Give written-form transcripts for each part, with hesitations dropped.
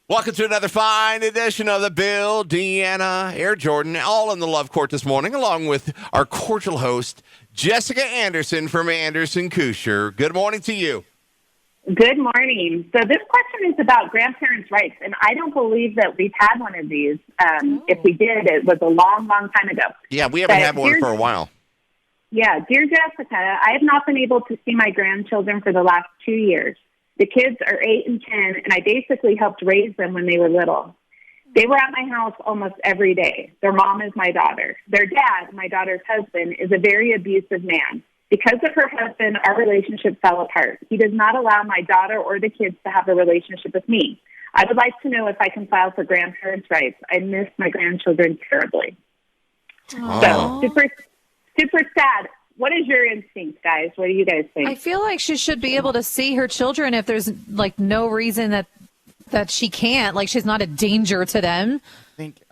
Welcome to another fine edition of the Bill, Deanna, Air Jordan, all in the Love Court this morning, along with our cordial host, Jessica Anderson from Anderson Kusher. Good morning to you. Good morning. So this question is about grandparents' rights, and I don't believe that we've had one of these. If we did, it was a long, long time ago. Yeah, we haven't had one for a while. Yeah, dear Jessica, I have not been able to see my grandchildren for the last 2 years. The kids are 8 and 10, and I basically helped raise them when they were little. They were at my house almost every day. Their mom is my daughter. Their dad, my daughter's husband, is a very abusive man. Because of her husband, our relationship fell apart. He does not allow my daughter or the kids to have a relationship with me. I would like to know if I can file for grandparents' rights. I miss my grandchildren terribly. Oh. So, super sad. What is your instinct, guys? What do you guys think? I feel like she should be able to see her children if there's like no reason that she can't. Like she's not a danger to them.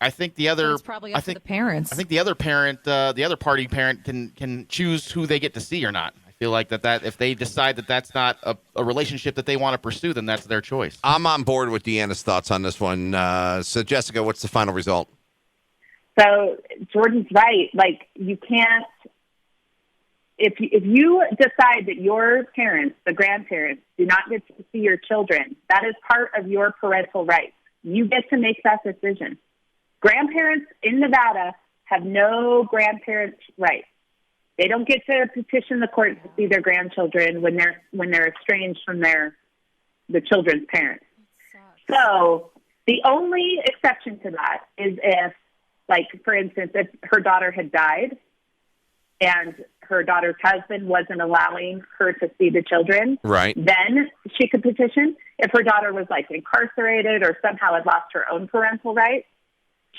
I think the other. It's probably up to the parents. I think the other parent, the other party parent, can choose who they get to see or not. I feel like that if they decide that that's not a relationship that they want to pursue, then that's their choice. I'm on board with Deanna's thoughts on this one. So, Jessica, what's the final result? So Jordan's right. Like you can't. If you decide that your parents, the grandparents, do not get to see your children, that is part of your parental rights. You get to make that decision. Grandparents in Nevada have no grandparents' rights. They don't get to petition the court to see their grandchildren when they're estranged from the children's parents. So the only exception to that is if, like, for instance, if her daughter had died and her daughter's husband wasn't allowing her to see the children, right, then she could petition. If her daughter was, like, incarcerated or somehow had lost her own parental rights,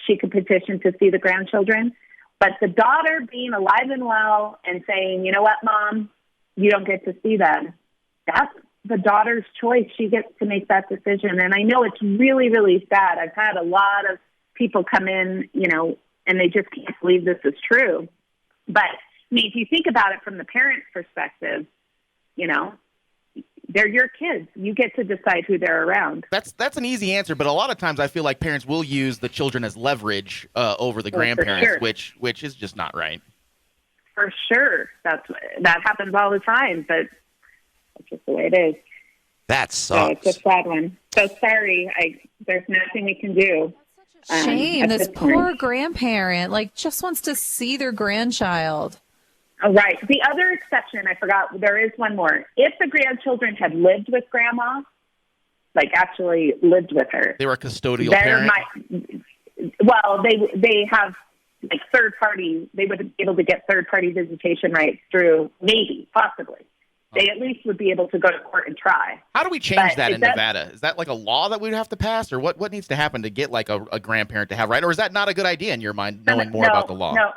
she could petition to see the grandchildren. But the daughter being alive and well and saying, you know what, Mom, you don't get to see them, that's the daughter's choice. She gets to make that decision. And I know it's really, really sad. I've had a lot of people come in, and they just can't believe this is true. But I mean, if you think about it from the parent's perspective, they're your kids. You get to decide who they're around. That's an easy answer, but a lot of times I feel like parents will use the children as leverage over the grandparents, sure. which is just not right. For sure. That happens all the time, but that's just the way it is. That So sucks. it's a sad one. So sorry, there's nothing we can do. Shame. At This point. poor grandparent, just wants to see their grandchild. Oh, right. The other exception, I forgot, there is one more. If the grandchildren had lived with grandma, actually lived with her. They were a custodial parent? They have third party, they would be able to get third party visitation rights through, maybe, possibly. They at least would be able to go to court and try. How do we change that in Nevada? Is that like a law that we'd have to pass, or what needs to happen to get a grandparent to have right? Or is that not a good idea in your mind, knowing more about the law? No.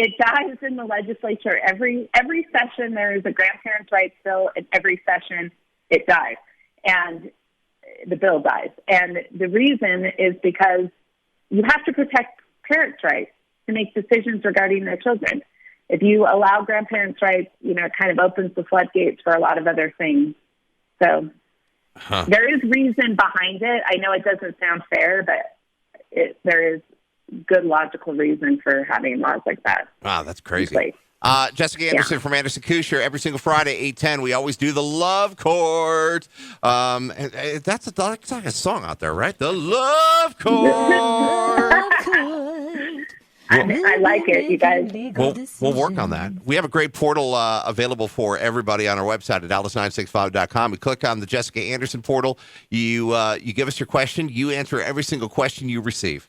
It dies in the legislature. Every session there is a grandparents' rights bill, and every session it dies. And the bill dies. And the reason is because you have to protect parents' rights to make decisions regarding their children. If you allow grandparents' rights, it kind of opens the floodgates for a lot of other things. So there is reason behind it. I know it doesn't sound fair, but there is good logical reason for having laws like that. Wow, that's crazy. Jessica Anderson from Anderson Kusher, every single Friday, 8:10. We always do the Love Court. That's like a song out there, right? The Love Court. I like it, you guys. We'll work on that. We have a great portal available for everybody on our website at dallas965.com. You click on the Jessica Anderson portal. You give us your question. You answer every single question you receive.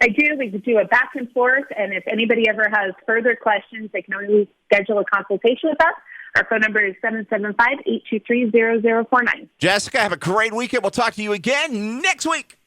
I do. We could do a back and forth, and if anybody ever has further questions, they can always schedule a consultation with us. Our phone number is 775-823-0049. Jessica, have a great weekend. We'll talk to you again next week.